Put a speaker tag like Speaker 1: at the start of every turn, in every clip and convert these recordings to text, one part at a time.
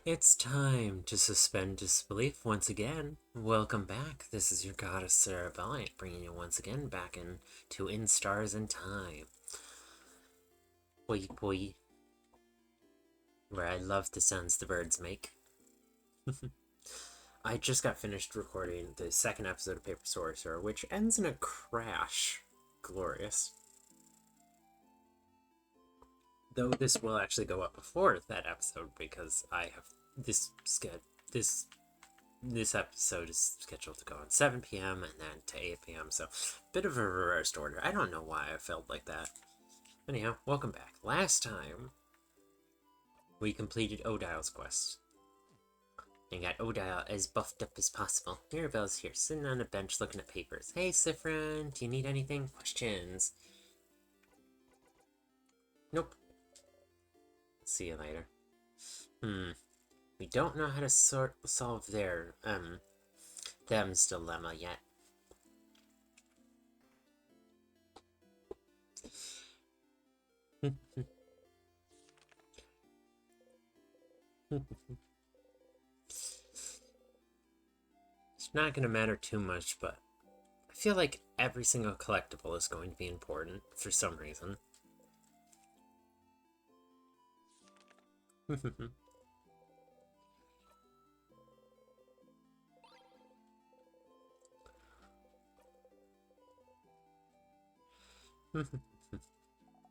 Speaker 1: It's time to suspend disbelief once again. Welcome back. This is your goddess Mirabel, bringing you once again back into In Stars and Time. Boy, boy. Where I love the sounds the birds make. I just got finished recording the second episode of Paper Sorcerer, which ends in a crash. Glorious. Though this will actually go up before that episode because I have this episode is scheduled to go on 7 p.m. and then to 8 p.m. So, bit of a reversed order. I don't know why I felt like that. Anyhow, welcome back. Last time, we completed Odile's quest. And got Odile as buffed up as possible. Mirabel's here, sitting on a bench looking at papers. Hey, Sifrin, do you need anything? Questions? Nope. See you later. We don't know how to solve their, them's dilemma yet. It's not going to matter too much, but I feel like every single collectible is going to be important for some reason.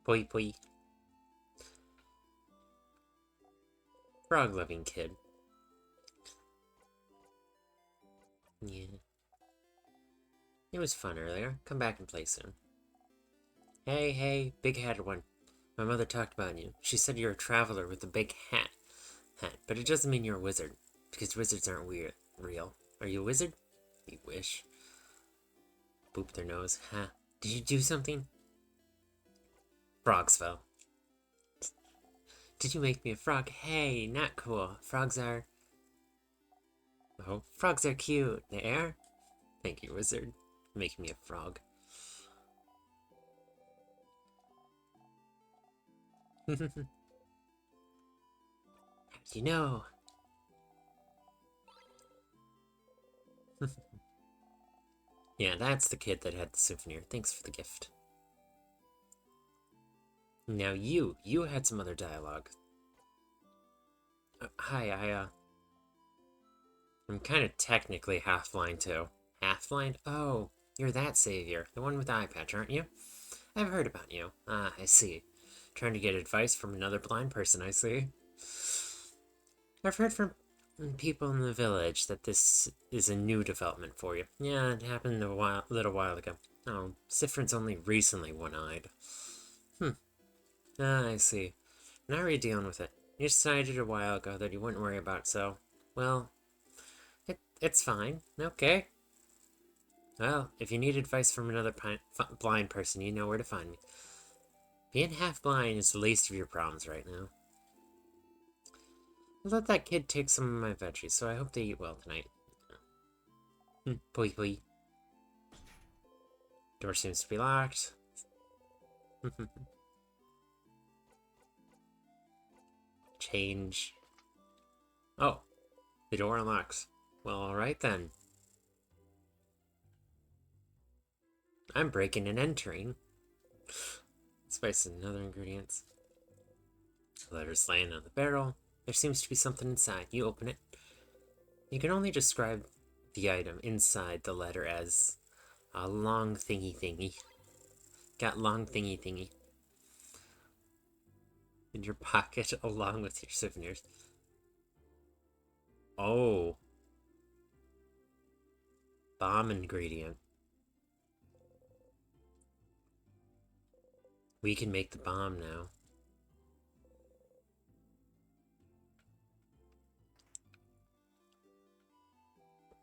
Speaker 1: Poi poi. Frog-loving kid. Yeah. It was fun earlier. Come back and play soon. Hey, big-headed one. My mother talked about you. She said you're a traveler with a big hat. But it doesn't mean you're a wizard, because wizards aren't real. Are you a wizard? You wish. Boop their nose. Huh. Did you do something? Frogs fell. Did you make me a frog? Hey, not cool. Frogs are... Oh, frogs are cute. They are? Thank you, wizard. Making me a frog. How do you know? Yeah, that's the kid that had the souvenir. Thanks for the gift. Now you had some other dialogue. Hi, I'm kind of technically half-blind too. Half-blind? Oh, you're that savior. The one with the eye patch, aren't you? I've heard about you. Ah, I see. Trying to get advice from another blind person, I see. I've heard from people in the village that this is a new development for you. Yeah, it happened a little while ago. Oh, Sifrin's only recently one-eyed. Ah, I see. And how are you dealing with it? You decided a while ago that you wouldn't worry about it, so... Well, it's fine. Okay. Well, if you need advice from another blind person, you know where to find me. Being half-blind is the least of your problems right now. I let that kid take some of my veggies, so I hope they eat well tonight. Poi poi. Door seems to be locked. Change. Oh, the door unlocks. Well, alright then. I'm breaking and entering. Spice and other ingredients. The letter's laying on the barrel. There seems to be something inside. You open it. You can only describe the item inside the letter as a long thingy. Got long thingy in your pocket along with your souvenirs. Oh. Bomb ingredient. We can make the bomb now.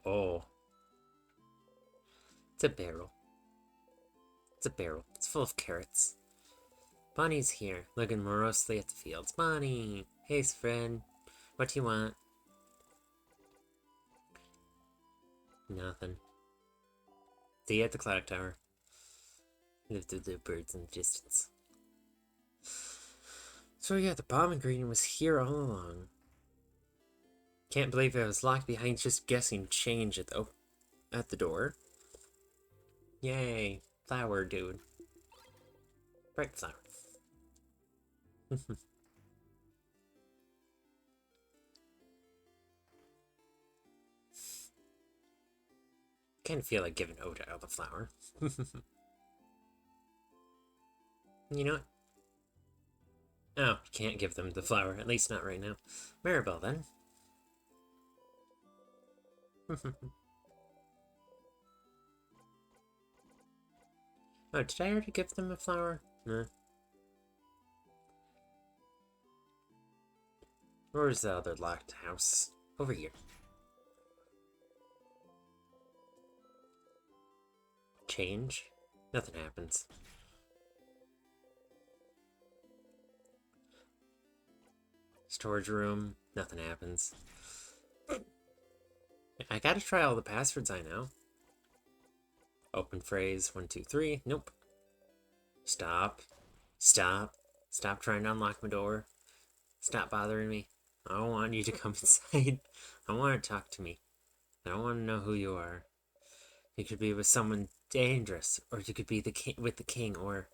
Speaker 1: Oh. It's a barrel. It's full of carrots. Bonnie's here, looking morosely at the fields. Bonnie! Hey, friend. What do you want? Nothing. See you at the clock tower. The birds in the distance. So yeah, the bomb ingredient was here all along. Can't believe it was locked behind just guessing change at the door. Yay. Flower, dude. Bright flower. Kind of feel like giving Oda the flower. You know what? Oh, can't give them the flower, at least not right now. Mirabel, then. Oh, did I already give them a flower? No. Where's the other locked house? Over here. Change? Nothing happens. Storage room? Nothing happens. I gotta try all the passwords I know. Open phrase, 1, 2, 3. Nope. Stop. Stop. Stop trying to unlock my door. Stop bothering me. I don't want you to come inside. I want to talk to me. I don't want to know who you are. You could be with someone dangerous, or you could be with the king, or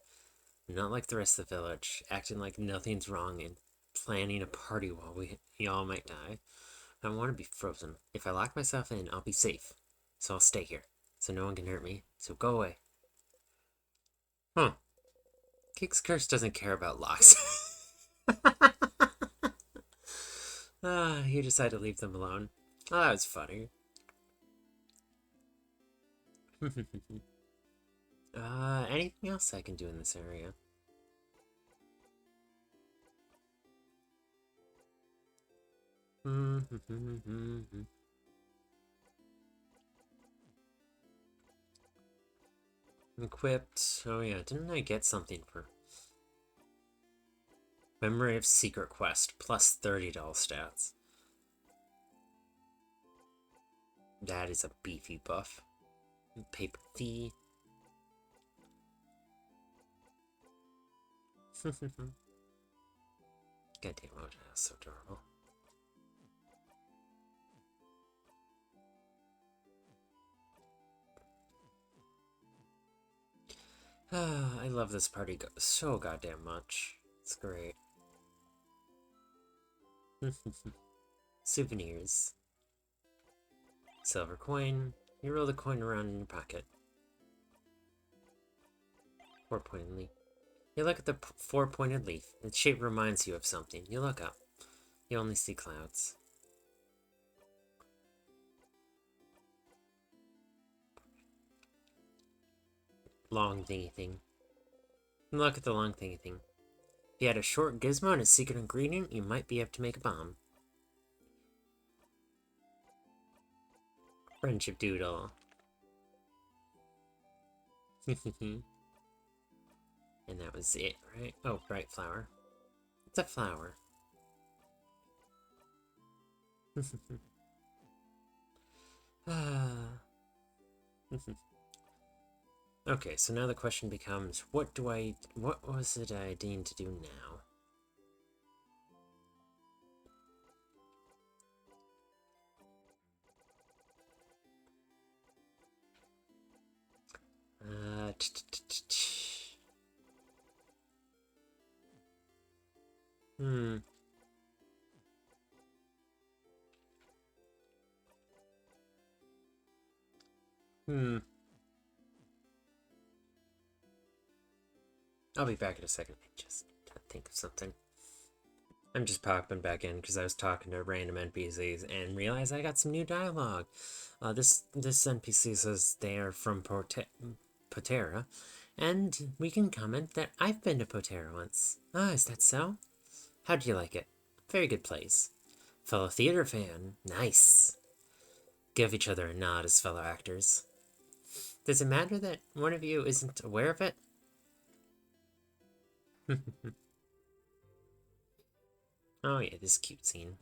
Speaker 1: not like the rest of the village, acting like nothing's wrong and planning a party while we all might die. I want to be frozen. If I lock myself in, I'll be safe. So I'll stay here, so no one can hurt me. So go away. Huh. Kick's curse doesn't care about locks. You decide to leave them alone. Oh, that was funny. Anything else I can do in this area? Equipped. Oh yeah, didn't I get something for Memory of Secret Quest, plus 30 doll stats. That is a beefy buff. Paper fee. Goddamn, oh, that's so adorable. I love this party so goddamn much. It's great. Souvenirs. Silver coin. You roll the coin around in your pocket. 4-pointed leaf. You look at the 4-pointed leaf. Its shape reminds you of something. You look up. You only see clouds. Long thingy thing. Look at the long thingy thing. If you had a short gizmo and a secret ingredient, you might be able to make a bomb. Friendship doodle. And that was it, right? Oh, bright flower. It's a flower. Okay, so now the question becomes, what was it I deemed to do now? Hmm. I'll be back in a second. I just gotta think of something. I'm just popping back in because I was talking to random NPCs and realized I got some new dialogue. This NPC says they are from Potera, and we can comment that I've been to Potera once. Ah, is that so? How do you like it? Very good place. Fellow theater fan. Nice. Give each other a nod as fellow actors. Does it matter that one of you isn't aware of it? Oh yeah, this cute scene.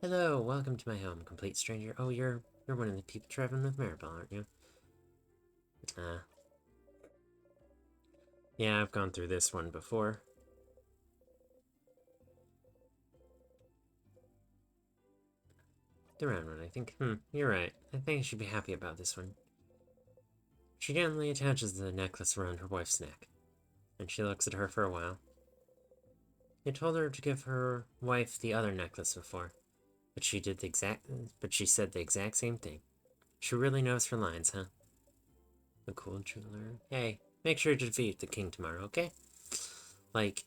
Speaker 1: Hello, welcome to my home, complete stranger. Oh, you're one of the people traveling with Mirabel, aren't you? Yeah, I've gone through this one before. The round one, I think. You're right. I think I should be happy about this one. She gently attaches the necklace around her wife's neck, and she looks at her for a while. You told her to give her wife the other necklace before, but she said the exact same thing. She really knows her lines, huh? The cool jeweler. Hey, make sure to defeat the king tomorrow, okay? Like,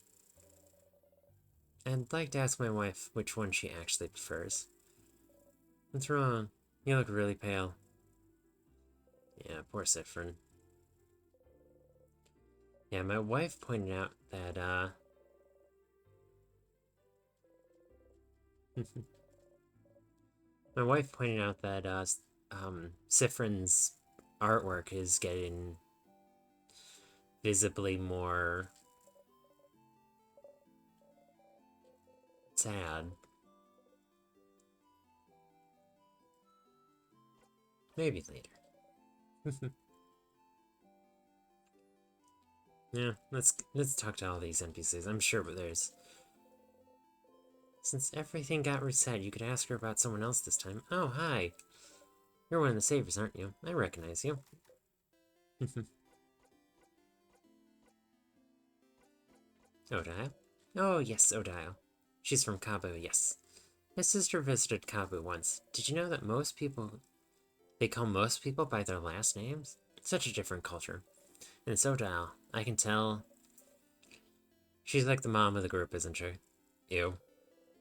Speaker 1: I'd like to ask my wife which one she actually prefers. What's wrong? You look really pale. Yeah, poor Sifrin. Yeah, my wife pointed out that, my wife pointed out that, Sifrin's artwork is getting visibly more sad. Maybe later. Yeah, let's talk to all these NPCs. I'm sure there's... Since everything got reset, you could ask her about someone else this time. Oh, hi. You're one of the saviors, aren't you? I recognize you. Odile? Oh, yes, Odile. She's from Kabu, yes. My sister visited Kabu once. Did you know that they call most people by their last names? Such a different culture. And it's Odile. I can tell. She's like the mom of the group, isn't she? Ew.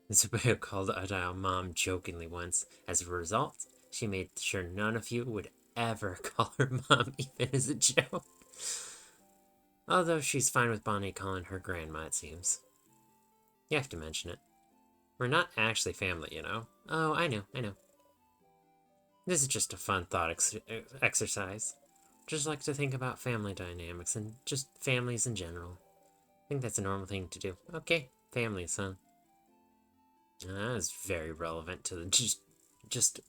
Speaker 1: Isabel called Odile mom jokingly once. As a result, she made sure none of you would ever call her mom, even as a joke. Although she's fine with Bonnie calling her grandma, it seems. You have to mention it. We're not actually family, you know? Oh, I know. This is just a fun thought exercise. Just like to think about family dynamics and just families in general. I think that's a normal thing to do. Okay, families, huh? That is very relevant to just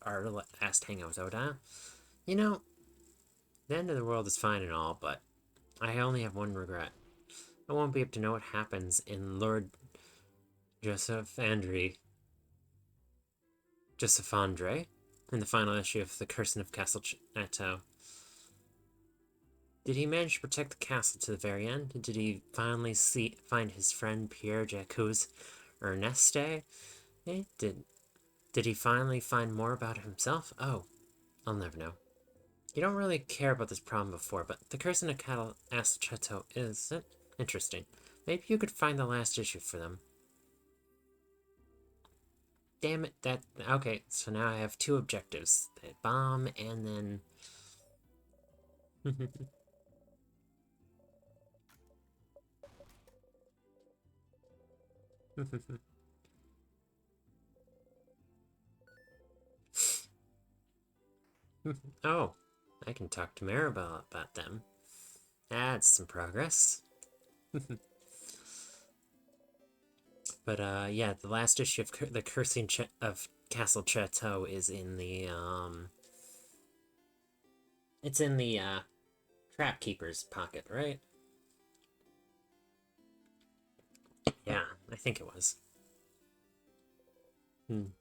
Speaker 1: our last hangout with Oda. You know, the end of the world is fine and all, but I only have one regret. I won't be able to know what happens in Lord Josephandre in the final issue of The Curse of Castle Chateau. Did he manage to protect the castle to the very end? Did he finally find his friend Pierre Jacques Erneste? Did he finally find more about himself? Oh, I'll never know. You don't really care about this problem before, but the Curse of Castle Chateau is interesting. Maybe you could find the last issue for them. Damn it, okay, so now I have two objectives. The bomb, and then... Oh, I can talk to Mirabel about them. That's some progress. But, yeah, the last issue of The Cursing of Castle Chateau is in the, it's in the, Trapkeeper's pocket, right? Yeah, I think it was. You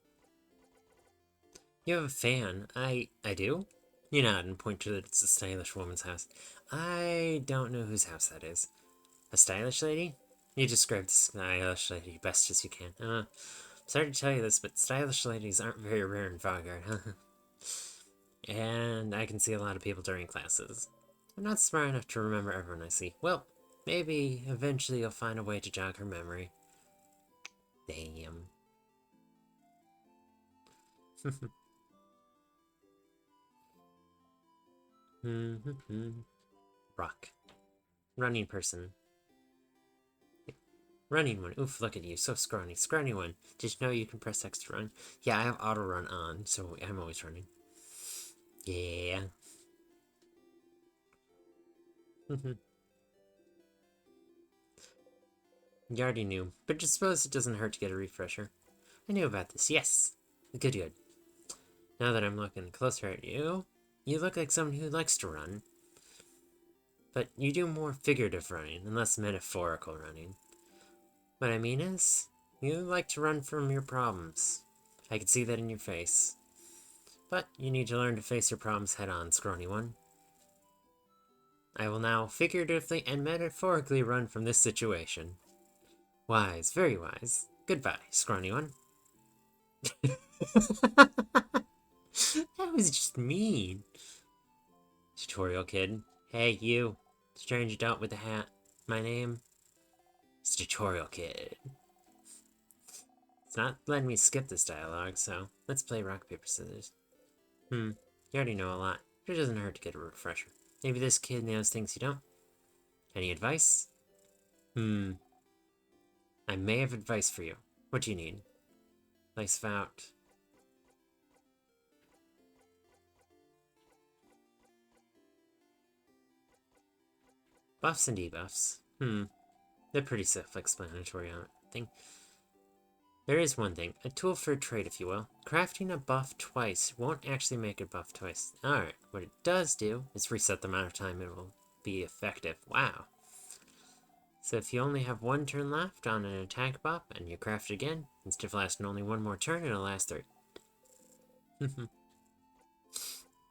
Speaker 1: have a fan. I do? You nod and point to it's a stylish woman's house. I don't know whose house that is. A stylish lady? You describe the stylish lady best as you can. Sorry to tell you this, but stylish ladies aren't very rare in Vanguard, huh? And I can see a lot of people during classes. I'm not smart enough to remember everyone I see. Well, maybe eventually you'll find a way to jog her memory. Damn. Rock. Running person. Running one. Oof, look at you. So scrawny. Scrawny one. Did you know you can press X to run? Yeah, I have auto run on, so I'm always running. Yeah. You already knew, but just suppose it doesn't hurt to get a refresher. I knew about this, yes. Good. Now that I'm looking closer at you, you look like someone who likes to run. But you do more figurative running and less metaphorical running. What I mean is, you like to run from your problems. I can see that in your face. But you need to learn to face your problems head-on, scrawny one. I will now figuratively and metaphorically run from this situation. Wise, very wise. Goodbye, scrawny one. That was just mean. Tutorial kid. Hey, you. Strange adult with the hat. My name? It's Tutorial kid. It's not letting me skip this dialogue, so let's play rock, paper, scissors. You already know a lot, but it doesn't hurt to get a refresher. Maybe this kid knows things you don't. Any advice? I may have advice for you. What do you need? Nice spout. Buffs and debuffs. They're pretty self-explanatory on thing. There is one thing. A tool for a trade, if you will. Crafting a buff twice won't actually make it buff twice. Alright, what it does do is reset the amount of time it will be effective. Wow. So if you only have one turn left on an attack buff, and you craft it again, instead of lasting only one more turn, it'll last 3.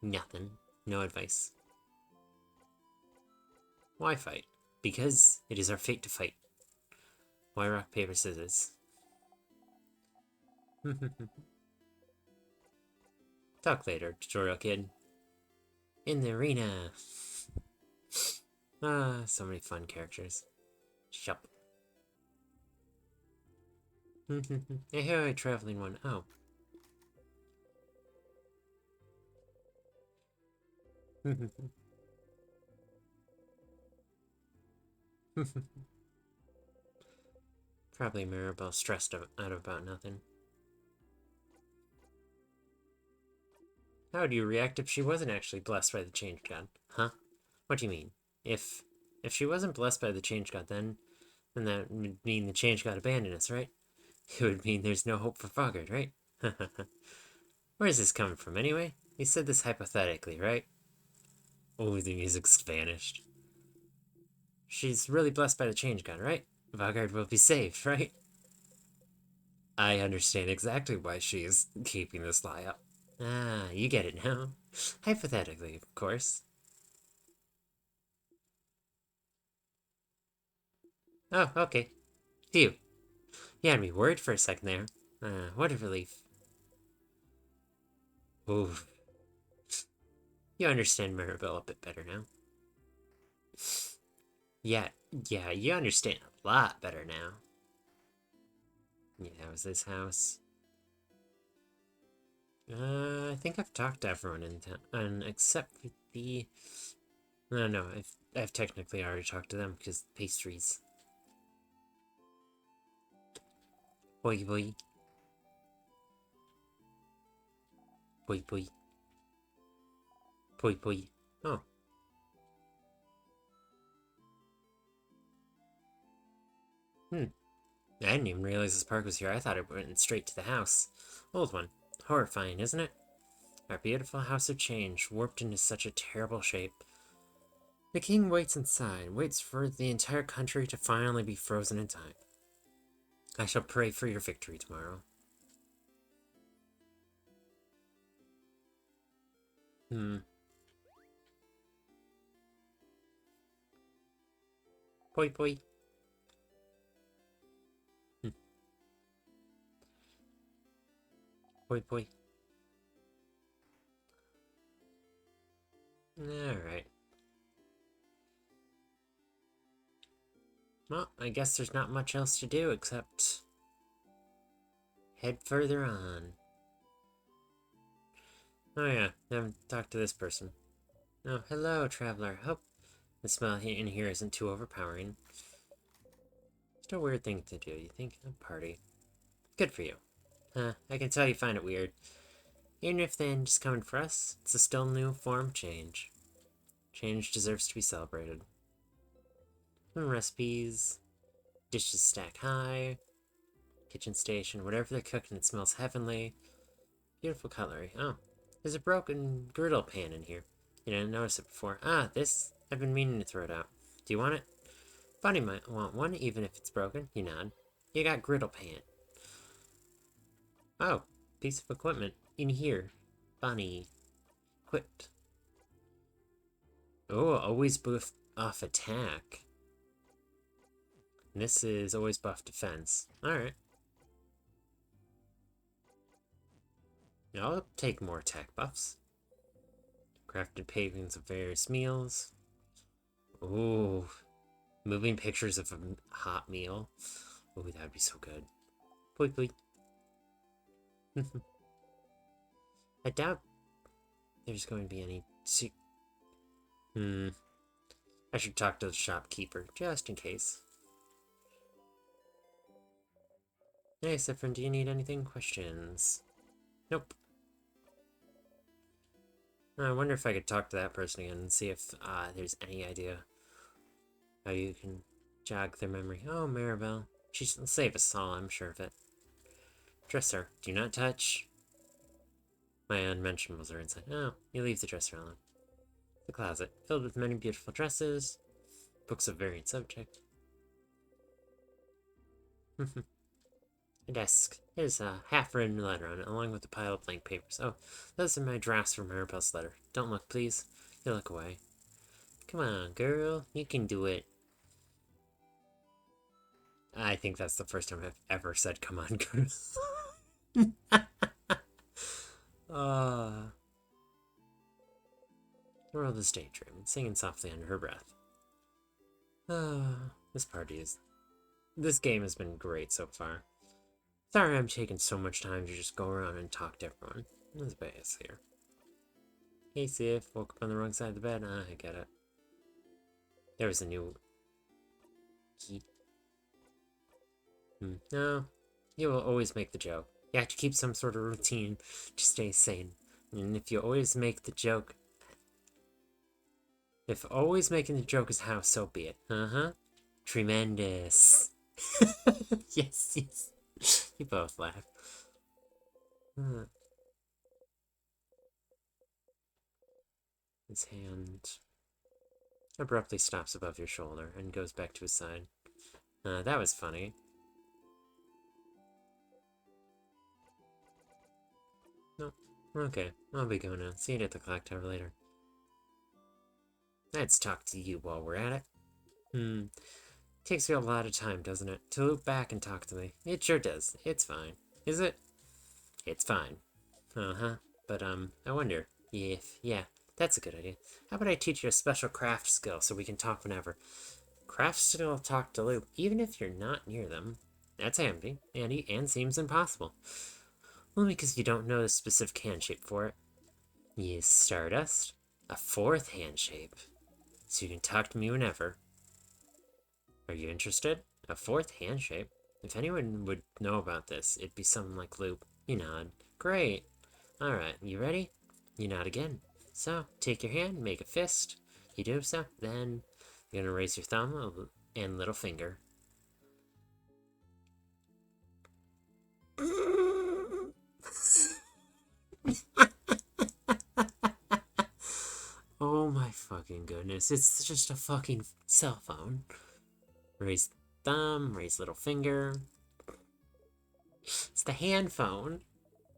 Speaker 1: Nothing. No advice. Why fight? Because it is our fate to fight. Why rock, paper, scissors? Talk later, tutorial kid. In the arena. So many fun characters. Shop. Hey, here I traveling one. Oh. Probably Mirabel stressed out about nothing. How would you react if she wasn't actually blessed by the Change God? Huh? What do you mean? If she wasn't blessed by the Change God, then that would mean the Change God abandoned us, right? It would mean there's no hope for Foggart, right? Where is this coming from, anyway? He said this hypothetically, right? Oh, the music's vanished. She's really blessed by the Change God, right? Foggart will be saved, right? I understand exactly why she is keeping this lie up. Ah, you get it now. Hypothetically, of course. Oh, okay. Phew. You had me worried for a second there. What a relief. Ooh. You understand Mirabel a bit better now. Yeah, you understand a lot better now. Yeah, was this house? I think I've talked to everyone in town, except for the... No, I've technically already talked to them, because pastries. Boy, boy. Boy, boy. Boy, boy. Oh. I didn't even realize this park was here. I thought it went straight to the house. Old one. Horrifying, isn't it? Our beautiful house of change, warped into such a terrible shape. The king waits inside, waits for the entire country to finally be frozen in time. I shall pray for your victory tomorrow. Poi poi. Poi poi. Alright. Well, I guess there's not much else to do except head further on. Oh yeah, I haven't talked to this person. Oh, hello, traveler. Hope the smell in here isn't too overpowering. Just a weird thing to do, you think? A party. Good for you. I can tell you find it weird. Even if the end is coming for us, it's a still new form change. Change deserves to be celebrated. Recipes, dishes stack high, kitchen station, whatever they're cooking, it smells heavenly. Beautiful cutlery. Oh, there's a broken griddle pan in here. You didn't notice it before. Ah, this. I've been meaning to throw it out. Do you want it? Bunny might want one, even if it's broken. You nod. You got griddle pan. Oh, piece of equipment in here. Bunny. Quit. Oh, always buff off attack. And this is always buff defense. Alright. I'll take more attack buffs. Crafted pavings of various meals. Ooh. Moving pictures of a hot meal. Ooh, that'd be so good. Quickly. I doubt there's going to be any... I should talk to the shopkeeper, just in case. Hey, Sifrin, do you need anything? Questions? Nope. I wonder if I could talk to that person again and see if there's any idea how you can jog their memory. Oh, Mirabel. She'll save us all, I'm sure of it. Dresser, do not touch. My unmentionables are inside. Oh, you leave the dresser alone. The closet, filled with many beautiful dresses, books of varying subject. A desk. There's a half-written letter on it, along with a pile of blank papers. Oh, those are my drafts from Mirabel's letter. Don't look, please. You look away. Come on, girl. You can do it. I think that's the first time I've ever said, come on, girl. World is daydreaming, singing softly under her breath. This game has been great so far. Sorry I'm taking so much time to just go around and talk to everyone. That's base here. Hey, Sif, woke up on the wrong side of the bed. I get it. There was a new key. No, you will always make the joke. You have to keep some sort of routine to stay sane. And if you always make the joke... If always making the joke is how, so be it. Tremendous. Yes, yes. You both laugh. His hand abruptly stops above your shoulder and goes back to his side. That was funny. No. Okay, I'll be going now. See you at the clock tower later. Let's talk to you while we're at it. Takes you a lot of time, doesn't it? To loop back and talk to me. It sure does. It's fine. Is it? It's fine. But, I wonder if... Yeah, that's a good idea. How about I teach you a special craft skill so we can talk whenever? Craft skill talk to loop, even if you're not near them. That's handy, and seems impossible. Only because you don't know the specific hand shape for it. Yes, Stardust. A fourth hand shape. So you can talk to me whenever. Are you interested? A fourth hand shape? If anyone would know about this, it'd be someone like Loop. You nod. Great. Alright, you ready? You nod again. So, take your hand, make a fist. You do so, then you're gonna raise your thumb and little finger. Oh my fucking goodness, it's just a fucking cell phone. Raise thumb, raise little finger. It's the hand phone.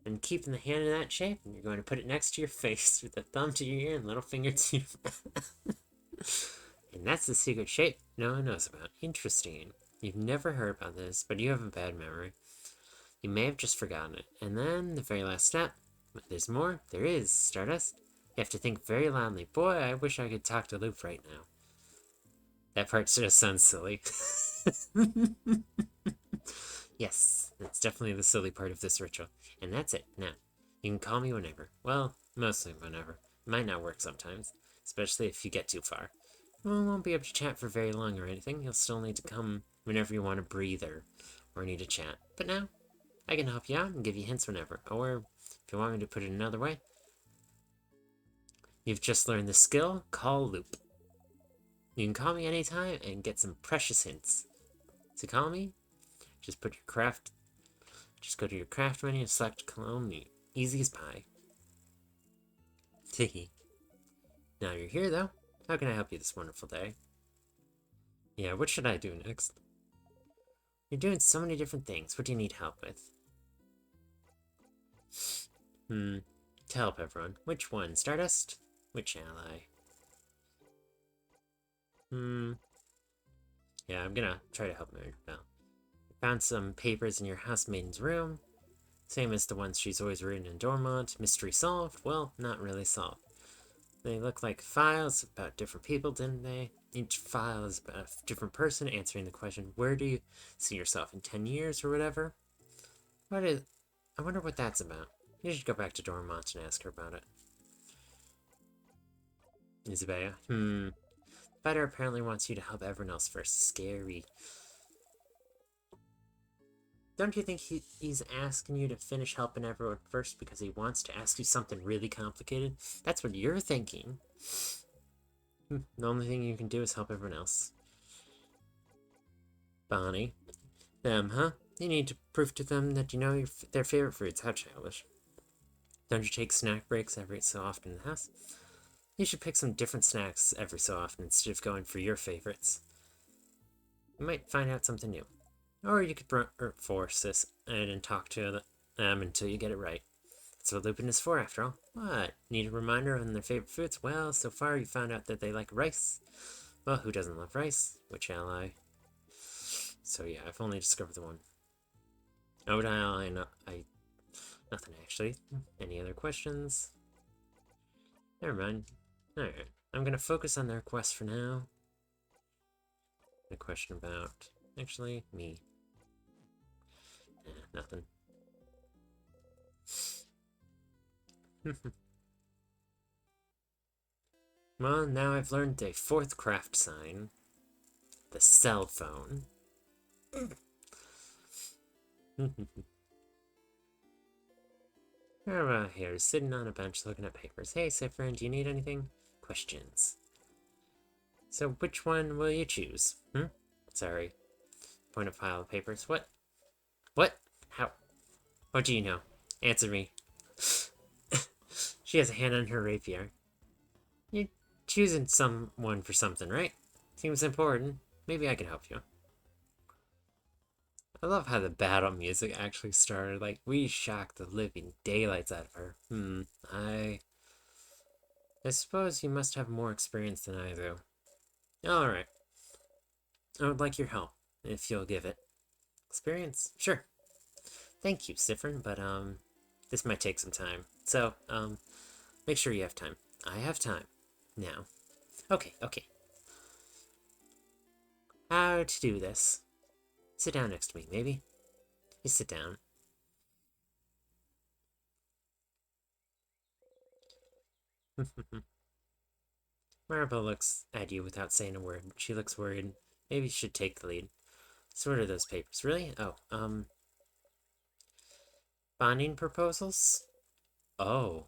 Speaker 1: And keeping the hand in that shape, and you're going to put it next to your face with the thumb to your ear and little finger to your mouth. And that's the secret shape no one knows about. Interesting. You've never heard about this, but you have a bad memory. You may have just forgotten it. And then, the very last step. There's more. There is, Stardust. You have to think very loudly. Boy, I wish I could talk to Loop right now. That part just sounds silly. Yes, that's definitely the silly part of this ritual. And that's it. Now, you can call me whenever. Well, mostly whenever. It might not work sometimes, especially if you get too far. Well, I won't be able to chat for very long or anything. You'll still need to come whenever you want to breathe or need to chat. But now, I can help you out and give you hints whenever. Or, if you want me to put it another way, you've just learned the skill, Call Loop. You can call me anytime and get some precious hints. To call me, just go to your craft menu and select Call Me. Easy as pie. Tee. Now you're here, though. How can I help you this wonderful day? Yeah, what should I do next? You're doing so many different things. What do you need help with? to help everyone. Which one? Stardust? Which ally? Yeah, I'm gonna try to help Mirabel. Found some papers in your housemaiden's room. Same as the ones she's always written in Dormont. Mystery solved? Well, not really solved. They look like files about different people, didn't they? Each file is about a different person answering the question, where do you see yourself in 10 years or whatever? I wonder what that's about. You should go back to Dormont and ask her about it. Isabella? Fighter apparently wants you to help everyone else first. Scary. Don't you think he's asking you to finish helping everyone first because he wants to ask you something really complicated? That's what you're thinking. The only thing you can do is help everyone else. Bonnie. Them, huh? You need to prove to them that you know their favorite fruits. How childish. Don't you take snack breaks every so often in the house? You should pick some different snacks every so often instead of going for your favorites. You might find out something new. Or you could force this and talk to them until you get it right. That's what Lupin is for, after all. What? Need a reminder on their favorite foods? Well, so far you found out that they like rice. Well, who doesn't love rice? Which ally? So yeah, I've only discovered the one. Oh, ally, nothing actually. Any other questions? Never mind. Alright, I'm gonna focus on their quest for now. A question about, actually, me. Nothing. Well, now I've learned a fourth craft sign. The cell phone. Mirabel here, sitting on a bench looking at papers. Hey, Sifrin, do you need anything? Questions. So which one will you choose? Sorry. Point a pile of papers. What? What? How? What do you know? Answer me. She has a hand on her rapier. You're choosing someone for something, right? Seems important. Maybe I can help you. I love how the battle music actually started. Like, we shocked the living daylights out of her. I suppose you must have more experience than I do. Alright. I would like your help, if you'll give it. Experience? Sure. Thank you, Sifrin, but, this might take some time. So, make sure you have time. I have time. Now. Okay. How to do this? Sit down next to me, maybe? You sit down. Mirabel looks at you without saying a word. She looks worried. Maybe you should take the lead. So what are those papers? Really? Oh, bonding proposals? Oh.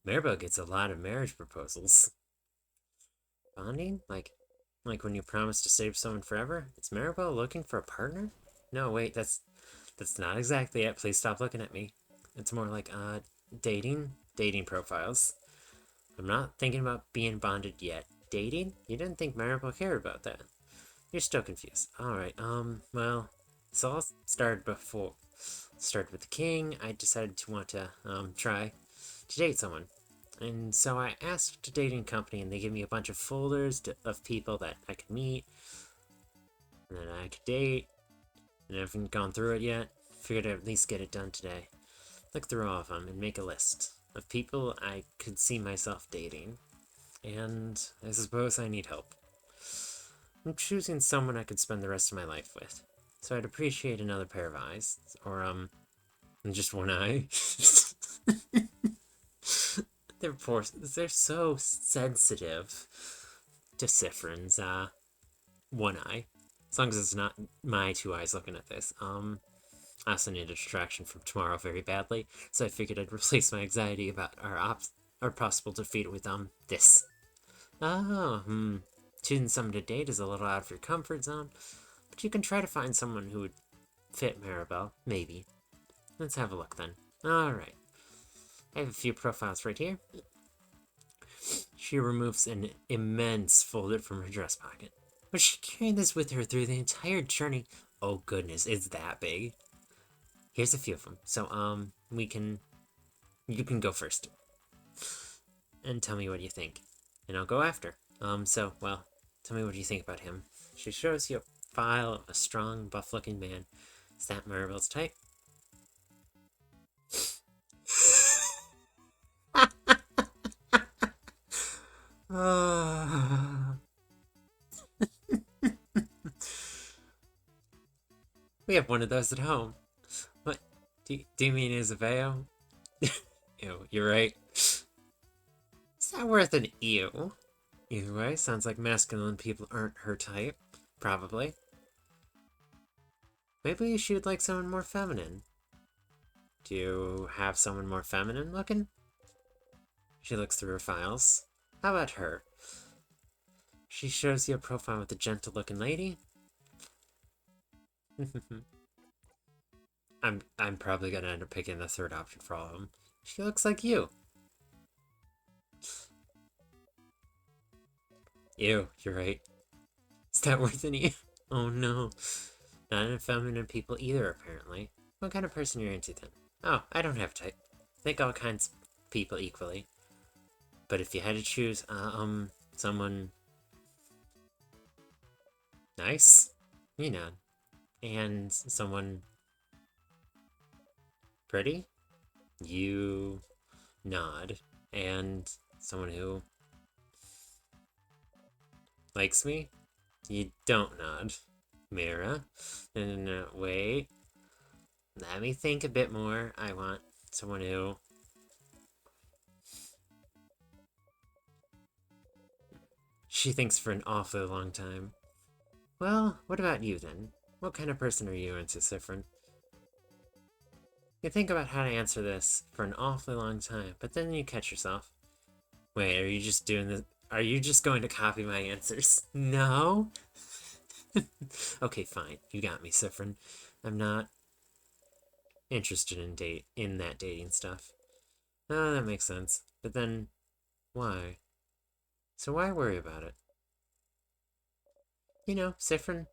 Speaker 1: Mirabel gets a lot of marriage proposals. Bonding? Like when you promise to save someone forever? Is Mirabel looking for a partner? No, wait, that's not exactly it. Please stop looking at me. It's more like, dating profiles. I'm not thinking about being bonded yet. Dating? You didn't think Mirabel cared about that. You're still confused. Alright, well, this all started with the king. I decided to want to, try to date someone. And so I asked a dating company, and they gave me a bunch of folders of people that I could meet, and that I could date, and I haven't gone through it yet. Figured I'd at least get it done today. Look through all of them and make a list of people I could see myself dating. And I suppose I need help. I'm choosing someone I could spend the rest of my life with. So I'd appreciate another pair of eyes. Or, just one eye. They're so sensitive to Sifrin's, one eye. As long as it's not my two eyes looking at this. I also need a distraction from tomorrow very badly, so I figured I'd replace my anxiety about our possible defeat with, this. Oh, choosing someone to date is a little out of your comfort zone, but you can try to find someone who would fit Mirabel, maybe. Let's have a look then. Alright. I have a few profiles right here. She removes an immense folder from her dress pocket. Was she carrying this with her through the entire journey? Oh goodness, it's that big. Here's a few of them. So, we can You can go first. And tell me what you think. And I'll go after. Well, tell me what you think about him. She shows you a file of a strong, buff-looking man. Is that Mirabel's type? We have one of those at home. What? Do you mean Isabel? Ew, you're right. Is that worth an ew? Either way, sounds like masculine people aren't her type. Probably. Maybe she would like someone more feminine. Do you have someone more feminine looking? She looks through her files. How about her? She shows you a profile with a gentle looking lady. I'm probably gonna end up picking the third option for all of them. She looks like you. Ew, you're right. Is that worth an ew? Oh no. Not enough feminine people either, apparently. What kind of person you're into then? Oh, I don't have a type. I think all kinds of people equally. But if you had to choose, someone nice, you know, and someone pretty, you nod, and someone who likes me, you don't nod. Mira, no, wait. Let me think a bit more. I want someone who... She thinks for an awfully long time. Well, what about you then? What kind of person are you into, Sifrin? You think about how to answer this for an awfully long time, but then you catch yourself. Wait, are you just doing this? Are you just going to copy my answers? No? Okay, fine. You got me, Sifrin. I'm not interested in that dating stuff. Oh, that makes sense. But then, why? So why worry about it? You know, Sifrin,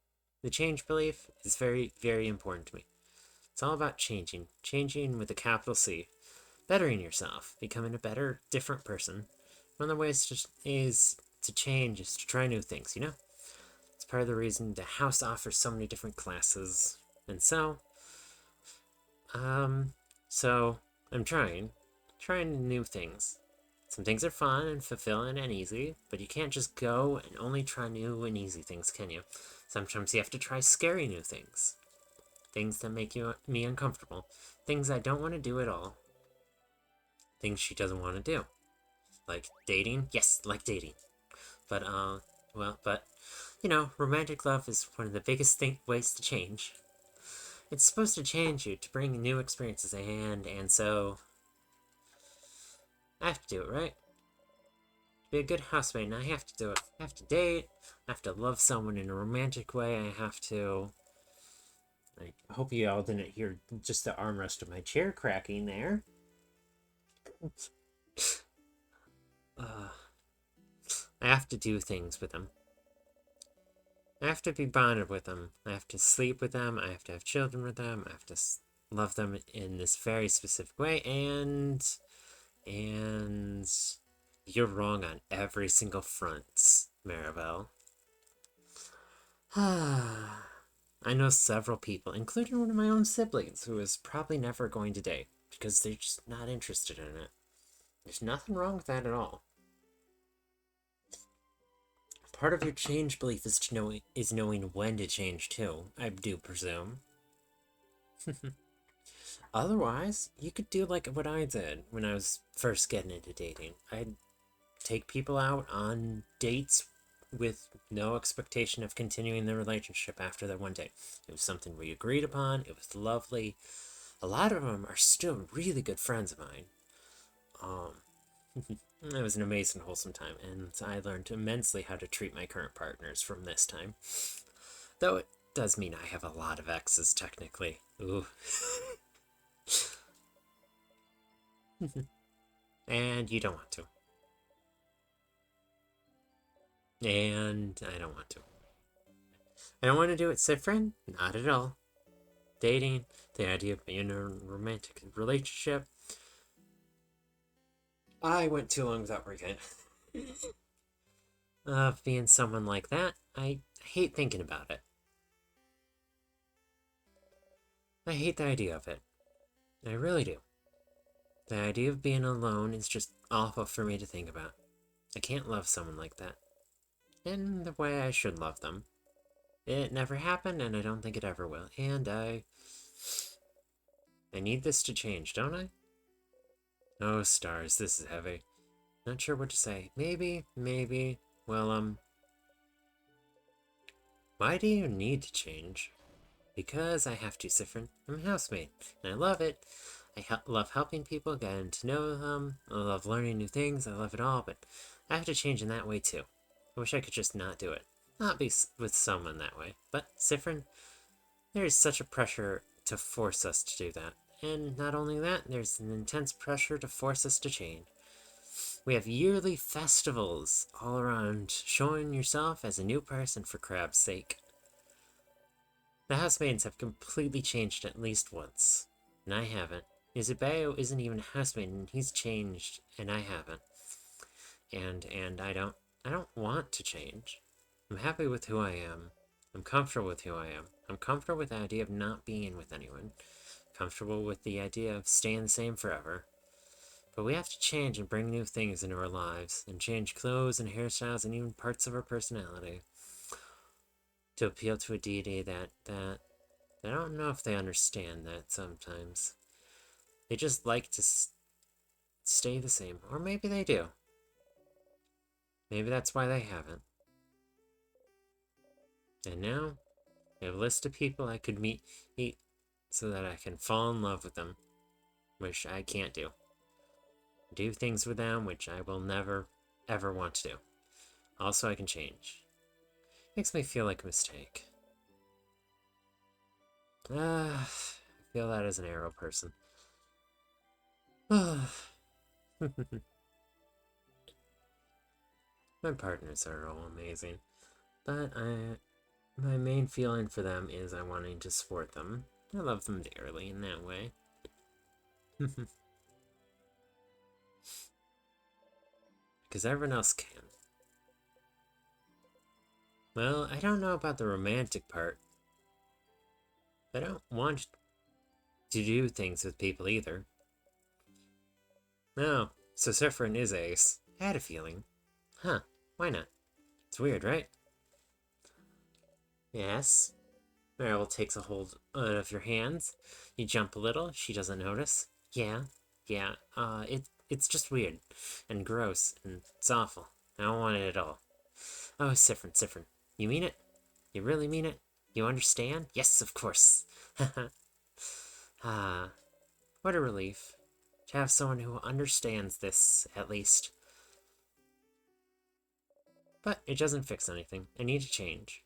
Speaker 1: the change belief is very, very important to me. It's all about changing. Changing with a capital C. Bettering yourself. Becoming a better, different person. One of the ways is to change is to try new things, you know? It's part of the reason the house offers so many different classes. And so I'm trying new things. Some things are fun and fulfilling and easy, but you can't just go and only try new and easy things, can you? Sometimes you have to try scary new things. Things that make me uncomfortable. Things I don't want to do at all. Things she doesn't want to do. Like dating? Yes, like dating. But, you know, romantic love is one of the biggest ways to change. It's supposed to change you, to bring new experiences, and so... I have to do it, right? To be a good housemate, and I have to do it. I have to date, I have to love someone in a romantic way, I have to... I hope you all didn't hear just the armrest of my chair cracking there. I have to do things with them. I have to be bonded with them. I have to sleep with them. I have to have children with them. I have to love them in this very specific way. And you're wrong on every single front, Mirabel. I know several people, including one of my own siblings, who is probably never going to date because they're just not interested in it. There's nothing wrong with that at all. Part of your change belief is knowing when to change too, I do presume. Otherwise, you could do like what I did when I was first getting into dating. I'd take people out on dates with no expectation of continuing the relationship after that one date. It was something we agreed upon. It was lovely. A lot of them are still really good friends of mine. It was an amazing, wholesome time, and I learned immensely how to treat my current partners from this time. Though it does mean I have a lot of exes, technically. Ooh. And you don't want to. And I don't want to. I don't want to do it, Sifrin. Not at all. Dating, the idea of being in a romantic relationship, I went too long without breaking it. Of being someone like that, I hate thinking about it. I hate the idea of it. I really do. The idea of being alone is just awful for me to think about. I can't love someone like that. In the way I should love them. It never happened, and I don't think it ever will. And I need this to change, don't I? Oh, stars, this is heavy. Not sure what to say. Maybe. Well, why do you need to change? Because I have to, Sifrin. I'm a housemaid, and I love it. I love helping people, getting to know them. I love learning new things. I love it all, but I have to change in that way too. I wish I could just not do it. Not be with someone that way. But, Sifrin, there is such a pressure to force us to do that. And not only that, there's an intense pressure to force us to change. We have yearly festivals all around, showing yourself as a new person for crab's sake. The housemaidens have completely changed at least once, and I haven't. Isabeo isn't even a housemaid, and he's changed, and I haven't. And I don't want to change. I'm happy with who I am. I'm comfortable with who I am. I'm comfortable with the idea of not being with anyone. Comfortable with the idea of staying the same forever. But we have to change and bring new things into our lives, and change clothes and hairstyles and even parts of our personality to appeal to a deity that I don't know if they understand that sometimes. They just like to stay the same. Or maybe they do. Maybe that's why they haven't. And now, I have a list of people I could meet so that I can fall in love with them, which I can't do. Do things with them which I will never, ever want to do. Also, I can change. Makes me feel like a mistake. I feel that as an arrow person. My partners are all amazing, but my main feeling for them is I wanting to support them. I love them dearly in that way. Because everyone else can. Well, I don't know about the romantic part. I don't want to do things with people either. No, so Sephirin is ace. I had a feeling. Huh, why not? It's weird, right? Yes. Mirabel takes a hold of your hands. You jump a little. She doesn't notice. Yeah. It's just weird and gross and it's awful. I don't want it at all. Oh, Sifrin. You mean it? You really mean it? You understand? Yes, of course. Ah, what a relief to have someone who understands this, at least. But it doesn't fix anything. I need to change.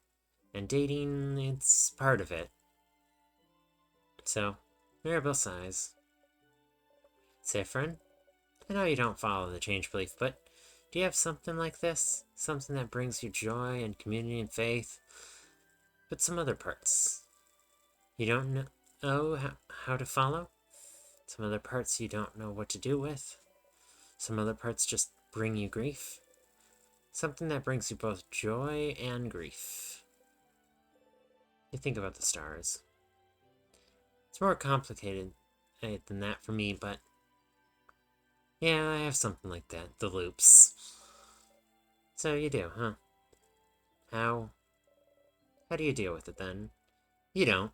Speaker 1: And dating, it's part of it. So, Mirabel sighs. Sifrin, I know you don't follow the change belief, but do you have something like this? Something that brings you joy and community and faith? But some other parts you don't know how to follow? Some other parts you don't know what to do with? Some other parts just bring you grief? Something that brings you both joy and grief. You think about the stars. It's more complicated than that for me, but yeah, I have something like that. The loops. So you do, huh? How do you deal with it then? You don't.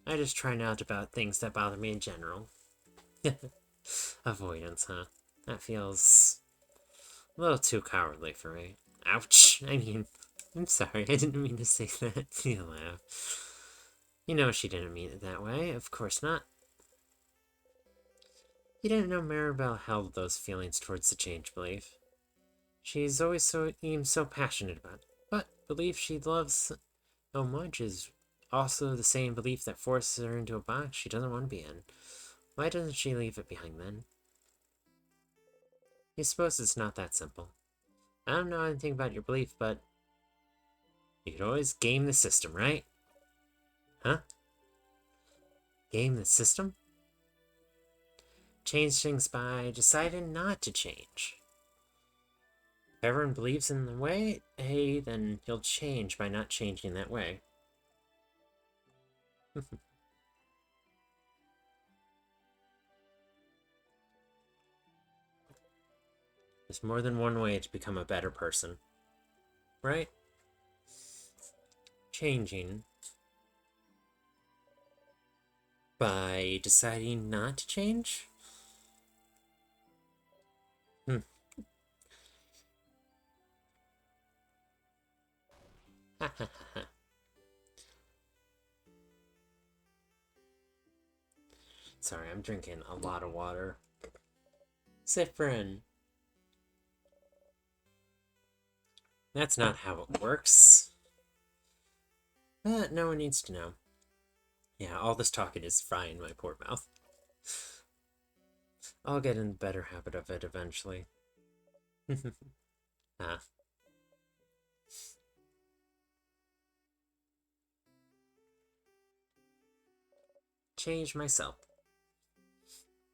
Speaker 1: I just try not about things that bother me in general. Avoidance, huh? That feels a little too cowardly for me. Ouch! I mean, I'm sorry, I didn't mean to say that. You laugh. You know she didn't mean it that way. Of course not. You didn't know Mirabel held those feelings towards the change belief. She's always seemed so passionate about it. But belief she loves so much is also the same belief that forces her into a box she doesn't want to be in. Why doesn't she leave it behind then? You suppose it's not that simple. I don't know anything about your belief, but you could always game the system, right? Huh? Game the system? change things by deciding not to change. If everyone believes in the way, hey, then you'll change by not changing that way. There's more than one way to become a better person. Right? Changing by deciding not to change? Sorry, I'm drinking a lot of water. Cyprin. That's not how it works. But no one needs to know. Yeah, all this talking is frying my poor mouth. I'll get in the better habit of it eventually. Ah. Change myself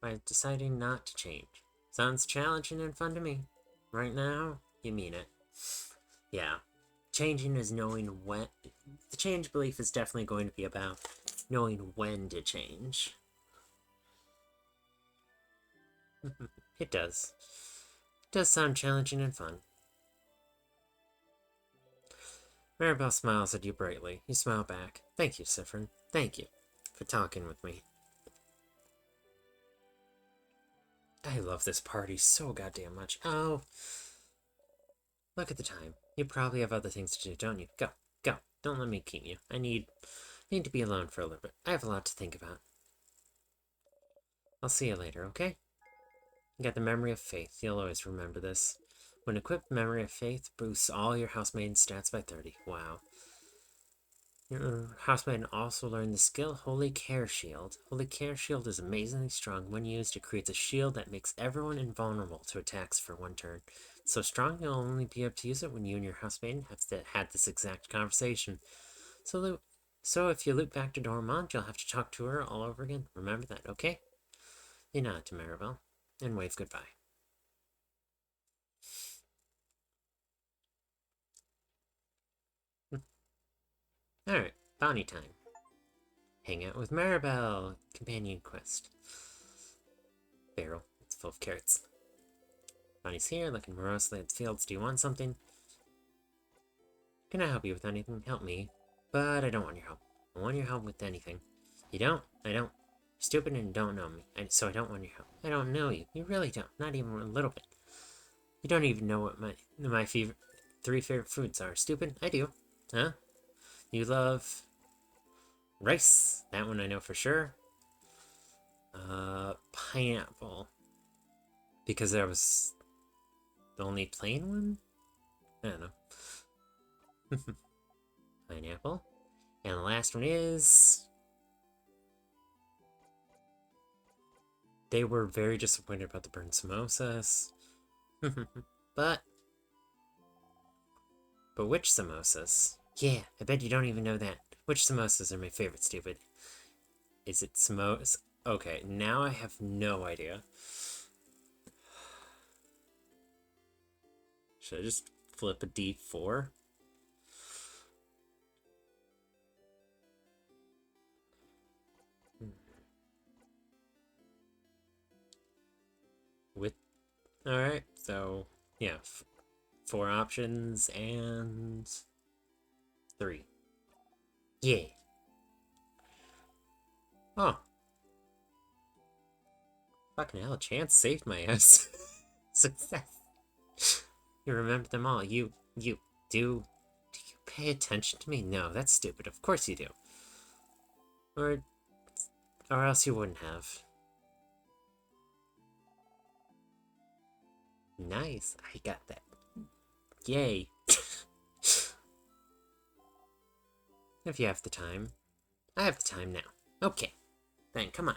Speaker 1: by deciding not to change. Sounds challenging and fun to me. Right now, you mean it. Yeah. Changing is knowing when. The change belief is definitely going to be about knowing when to change. It does. It does sound challenging and fun. Mirabel smiles at you brightly. You smile back. Thank you, Cyprin. Thank you for talking with me. I love this party so goddamn much. Oh. Look at the time. You probably have other things to do, don't you? Go. Go. Don't let me keep you. I need to be alone for a little bit. I have a lot to think about. I'll see you later, okay? You got the memory of faith. You'll always remember this. When equipped, memory of faith boosts all your housemaiden stats by 30. Wow. Your housemaiden also learned the skill Holy Care Shield. Holy Care Shield is amazingly strong. When used, it creates a shield that makes everyone invulnerable to attacks for one turn. It's so strong, you'll only be able to use it when you and your housemaiden have had this exact conversation. So if you loop back to Dormont, you'll have to talk to her all over again. Remember that, okay? You nod to Mirabel and wave goodbye. Alright, bounty time. Hang out with Mirabel. Companion quest. Barrel. It's full of carrots. Bonnie's here, looking morosely at the fields. Do you want something? Can I help you with anything? Help me. But I don't want your help. I want your help with anything. You don't? I don't. You're stupid and don't know me, so I don't want your help. I don't know you. You really don't. Not even a little bit. You don't even know what my three favorite foods are. Stupid? I do. Huh? You love rice. That one I know for sure. Pineapple. Because that was the only plain one? I don't know. Pineapple. And the last one is... They were very disappointed about the burnt samosas. But which samosas? Yeah, I bet you don't even know that. Which samosas are my favorite, stupid? Is it samosas? Okay, now I have no idea. Should I just flip a D4? With... Alright, so... Yeah, 4 options and... 3. Yeah. Oh. Fucking hell, Chance saved my ass. Success. You remember them all. Do you pay attention to me? No, that's stupid. Of course you do. Or else you wouldn't have. Nice, I got that. Yay. If you have the time. I have the time now. Okay. Then, come on.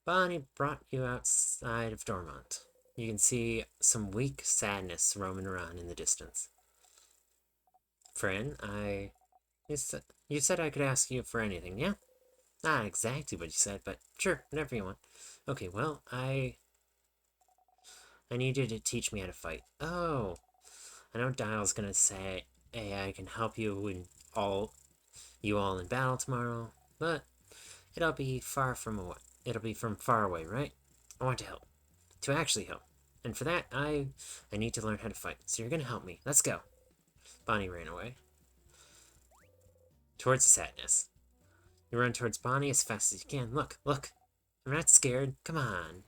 Speaker 1: Bonnie brought you outside of Dormont. You can see some weak sadness roaming around in the distance. Friend, You said I could ask you for anything, yeah? Not exactly what you said, but sure, whatever you want. Okay, well, I need you to teach me how to fight. Oh, I know Dial's gonna say, hey, I can help you all in battle tomorrow, but it'll be it'll be from far away, right? I want to help. To actually help. And for that, I need to learn how to fight. So you're gonna help me. Let's go. Bonnie ran away. Towards the sadness. You run towards Bonnie as fast as you can. Look, look. I'm not scared. Come on.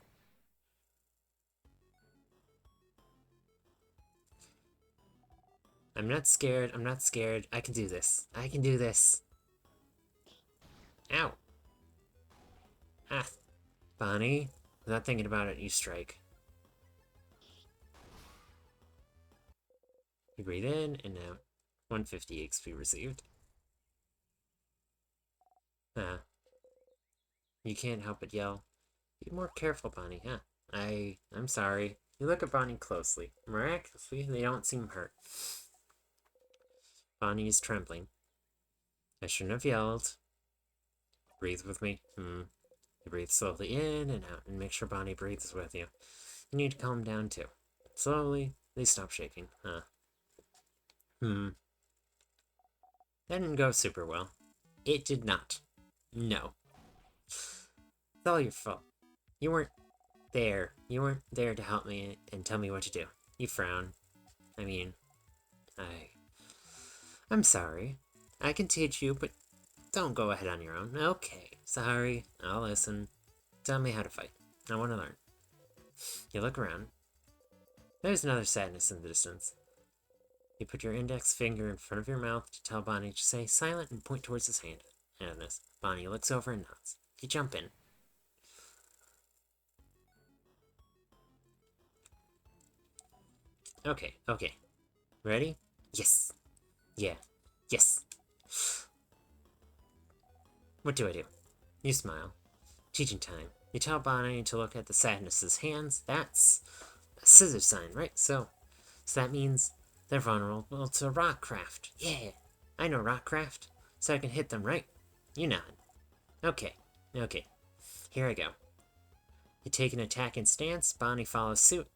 Speaker 1: I'm not scared. I'm not scared. I can do this. I can do this. Ow. Ah. Bonnie. Without thinking about it, you strike. You breathe in and out. 150 XP received. Ah. You can't help but yell. Be more careful, Bonnie, huh? I'm sorry. You look at Bonnie closely. Miraculously, they don't seem hurt. Bonnie is trembling. I shouldn't have yelled. Breathe with me. You breathe slowly in and out and make sure Bonnie breathes with you. You need to calm down too. Slowly, they stop shaking. Huh. That didn't go super well. It did not. No. It's all your fault. You weren't there. You weren't there to help me and tell me what to do. You frown. I mean, I'm sorry. I can teach you, but don't go ahead on your own. Okay, sorry. I'll listen. Tell me how to fight. I want to learn. You look around. There's another sadness in the distance. You put your index finger in front of your mouth to tell Bonnie to stay silent and point towards his hand. Sadness. Bonnie looks over and nods. You jump in. Okay, okay. Ready? Yes. Yeah. Yes. What do I do? You smile. Teaching time. You tell Bonnie to look at the sadness's hands. That's a scissor sign, right? So that means they're vulnerable to rockcraft. Yeah, I know rockcraft, so I can hit them, right? You nod. Okay, okay. Here I go. You take an attacking stance. Bonnie follows suit.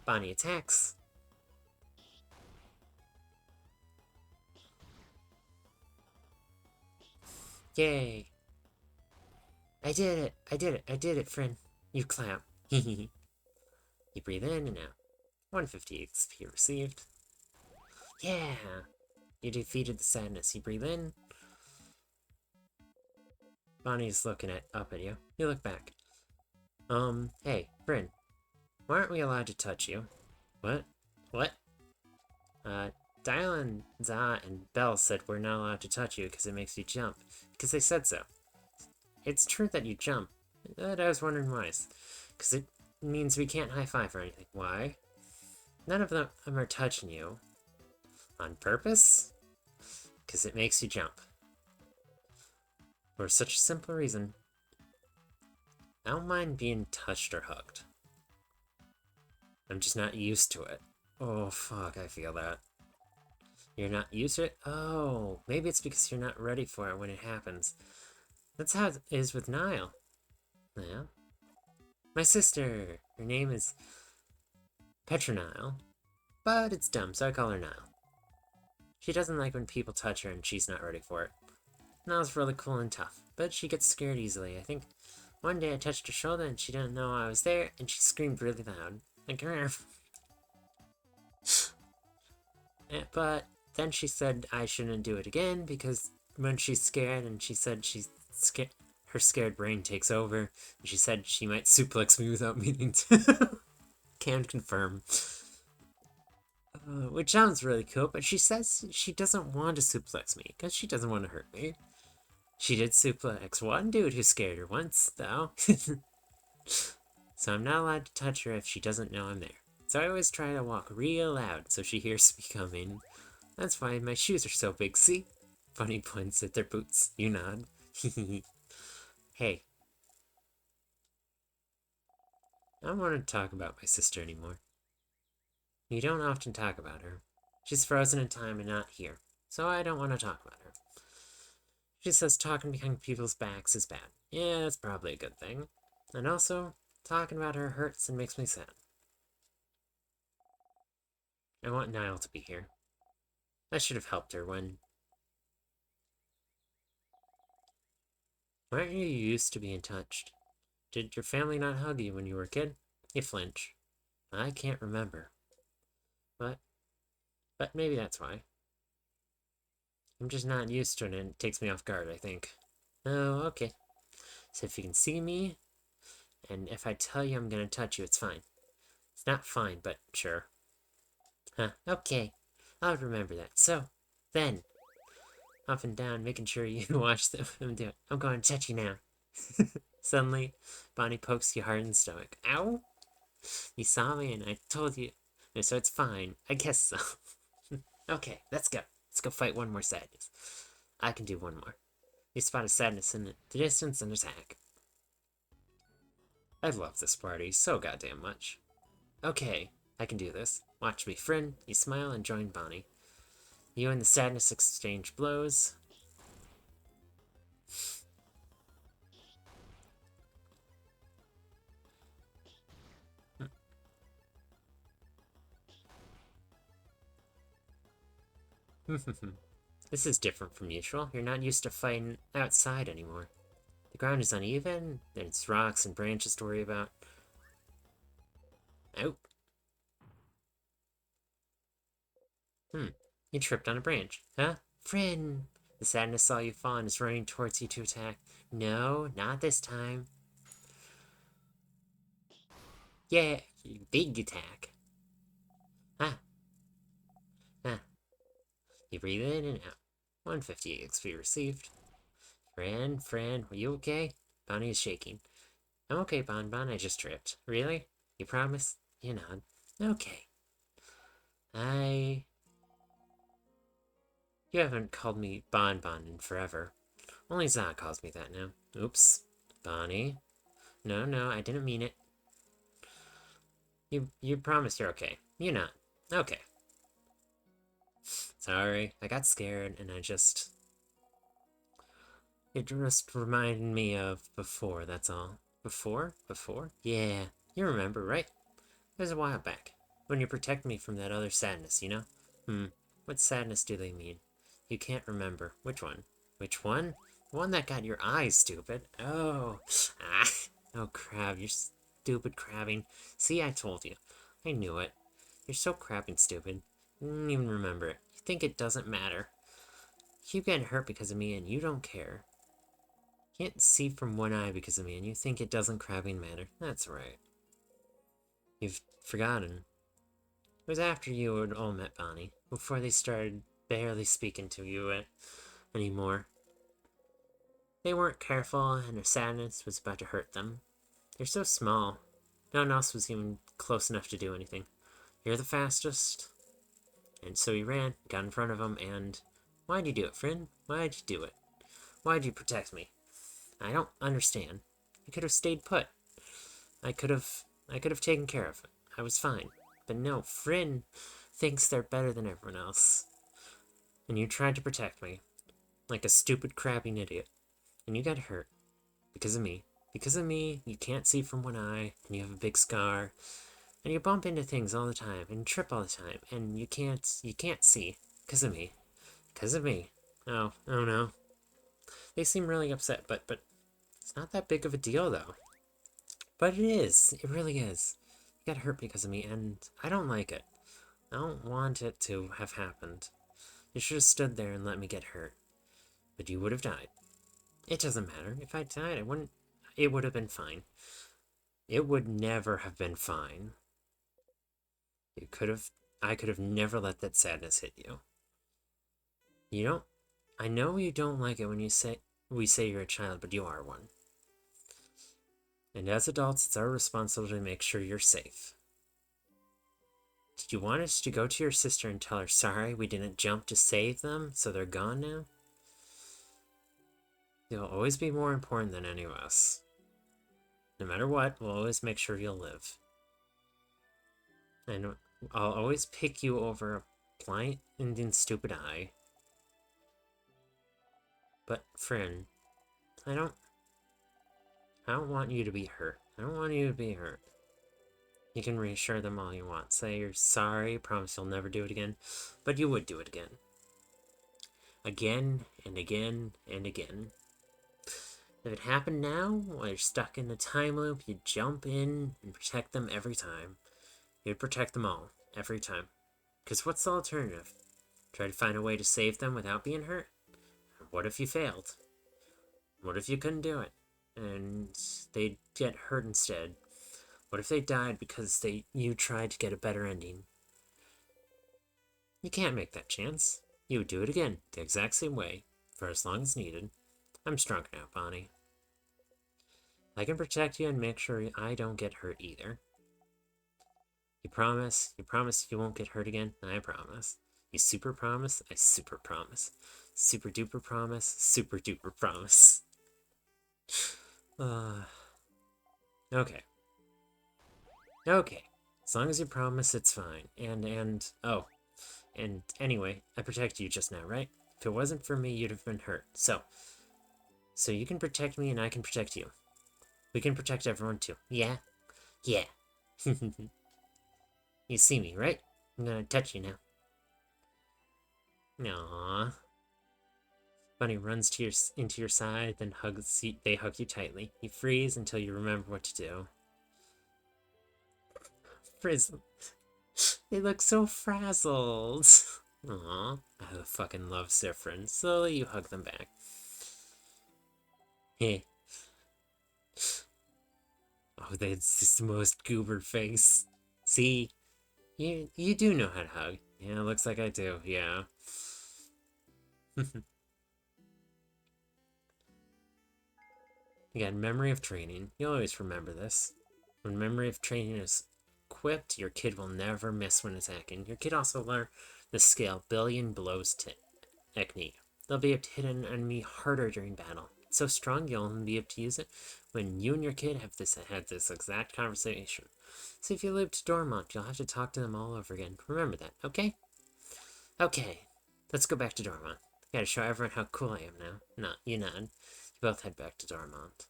Speaker 1: Bonnie attacks. Yay. I did it. I did it. I did it, friend. You clap. You breathe in and out. 150 XP received. Yeah. You defeated the sadness. You breathe in. Bonnie's looking up at you. You look back. Hey, Bryn. Why aren't we allowed to touch you? What? What? Dial and Za and Belle said we're not allowed to touch you because it makes you jump. Because they said so. It's true that you jump, but I was wondering why. Because it means we can't high-five or anything. Why? None of them are touching you. On purpose? Because it makes you jump. For such a simple reason. I don't mind being touched or hugged. I'm just not used to it. Oh, fuck, I feel that. You're not used to it? Oh, maybe it's because you're not ready for it when it happens. That's how it is with Niall. Yeah. My sister! Her name is Petronile. But it's dumb, so I call her Niall. She doesn't like when people touch her and she's not ready for it. Niall's really cool and tough, but she gets scared easily. I think one day I touched her shoulder and she didn't know I was there and she screamed really loud. Like, Grr. But then she said I shouldn't do it again because when she's scared and she said she's scared, her scared brain takes over, and she said she might suplex me without meaning to. Can't confirm. Which sounds really cool, but she says she doesn't want to suplex me because she doesn't want to hurt me. She did suplex one dude who scared her once, though. So I'm not allowed to touch her if she doesn't know I'm there. So I always try to walk real loud so she hears me coming. That's why my shoes are so big, see? Funny points at their boots. You nod. Hey. I don't want to talk about my sister anymore. You don't often talk about her. She's frozen in time and not here, so I don't want to talk about her. She says talking behind people's backs is bad. Yeah, that's probably a good thing. And also, talking about her hurts and makes me sad. I want Niall to be here. I should have helped her when... Why aren't you used to being touched? Did your family not hug you when you were a kid? You flinch. I can't remember. But maybe that's why. I'm just not used to it and it takes me off guard, I think. Oh, okay. So if you can see me, and if I tell you I'm gonna touch you, it's fine. It's not fine, but sure. Huh, okay. I'll remember that. So, then, up and down, making sure you watch them do it. I'm going to touch you now. Suddenly, Bonnie pokes you hard in the stomach. Ow! You saw me and I told you. So it's fine. I guess so. Okay, let's go. Let's go fight one more sadness. I can do one more. You spot a sadness in the distance and attack. I love this party so goddamn much. Okay, I can do this. Watch me, friend. You smile and join Bonnie. You and the sadness exchange blows. This is different from usual. You're not used to fighting outside anymore. The ground is uneven, there's rocks and branches to worry about. Out. You tripped on a branch. Huh? Friend! The sadness saw you fall and is running towards you to attack. No, not this time. Yeah, big attack. Ah, ah. You breathe in and out. 150 XP received. Friend, were you okay? Bonnie is shaking. I'm okay, Bonbon, I just tripped. Really? You promise? You nod. Okay. You haven't called me Bonbon in forever. Only Zah calls me that now. Oops. Bonnie. No, I didn't mean it. You promise you're okay. You're not. Okay. Sorry, I got scared and it just reminded me of before, that's all. Before? Yeah, you remember, right? It was a while back. When you protected me from that other sadness, you know? What sadness do they mean? You can't remember. Which one? Which one? The one that got your eyes, stupid. Oh. Ah. Oh, crab. You're stupid crabbing. See, I told you. I knew it. You're so crabbing stupid. You didn't even remember it. You think it doesn't matter. You keep getting hurt because of me and you don't care. You can't see from one eye because of me and you think it doesn't crabbing matter. That's right. You've forgotten. It was after you had all met Bonnie, before they started barely speaking to you anymore. They weren't careful, and her sadness was about to hurt them. They're so small. No one else was even close enough to do anything. You're the fastest. And so you ran, got in front of them, and... Why'd you do it, friend? Why'd you do it? Why'd you protect me? I don't understand. You could have stayed put. I could have taken care of it. I was fine. But no, Fryn thinks they're better than everyone else. And you tried to protect me. Like a stupid, crabbing idiot. And you got hurt. Because of me. Because of me, you can't see from one eye, and you have a big scar. And you bump into things all the time, and trip all the time, and you can't see. Because of me. Because of me. Oh no. They seem really upset, but it's not that big of a deal, though. But it is. It really is. You got hurt because of me, and I don't like it. I don't want it to have happened. You should have stood there and let me get hurt. But you would have died. It doesn't matter. If I died, I wouldn't... It would have been fine. It would never have been fine. You could have... I could have never let that sadness hit you. You don't... I know you don't like it when we say you're a child, but you are one. And as adults, it's our responsibility to make sure you're safe. Did you want us to go to your sister and tell her sorry we didn't jump to save them, so they're gone now? You'll always be more important than any of us. No matter what, we'll always make sure you'll live. And I'll always pick you over a blind Indian stupid eye. But, friend, I don't want you to be hurt. I don't want you to be hurt. You can reassure them all you want. Say you're sorry, promise you'll never do it again. But you would do it again. Again, and again, and again. If it happened now, while you're stuck in a time loop, you'd jump in and protect them every time. You'd protect them all, every time. Because what's the alternative? Try to find a way to save them without being hurt? What if you failed? What if you couldn't do it? And they'd get hurt instead? What if they died because you tried to get a better ending? You can't make that chance. You would do it again, the exact same way, for as long as needed. I'm stronger now, Bonnie. I can protect you and make sure I don't get hurt either. You promise? You promise you won't get hurt again? I promise. You super promise? I super promise. Super duper promise? Super duper promise. Okay. Okay. As long as you promise, it's fine. Oh. And anyway, I protected you just now, right? If it wasn't for me, you'd have been hurt. So you can protect me and I can protect you. We can protect everyone too. Yeah? Yeah. You see me, right? I'm gonna touch you now. Aww. Bunny runs into your side, then they hug you tightly. You freeze until you remember what to do. Frizz. They look so frazzled. Aww. I fucking love Siffrin. Slowly you hug them back. Hey. Oh, that's just the most goober face. See? You do know how to hug. Yeah, looks like I do, yeah. Again, memory of training. You'll always remember this. When memory of training is equipped, your kid will never miss when attacking. Your kid also learn the scale billion blows technique. They'll be able to hit an enemy harder during battle. It's so strong you'll only be able to use it when you and your kid have had this exact conversation. So if you live to Dormont, you'll have to talk to them all over again. Remember that, okay? Okay, let's go back to Dormont. I gotta show everyone how cool I am now. No, you nod. You both head back to Dormont.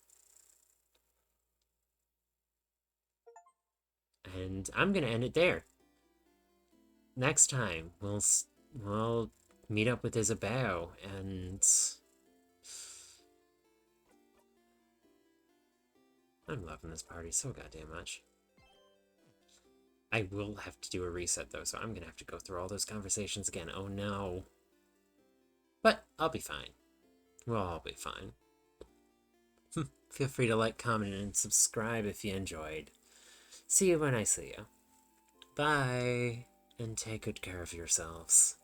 Speaker 1: And I'm gonna end it there. Next time, we'll meet up with Isabel, and I'm loving this party so goddamn much. I will have to do a reset, though, so I'm gonna have to go through all those conversations again. Oh, no. But I'll be fine. We'll all be fine. Feel free to like, comment, and subscribe if you enjoyed. See you when I see you. Bye, and take good care of yourselves.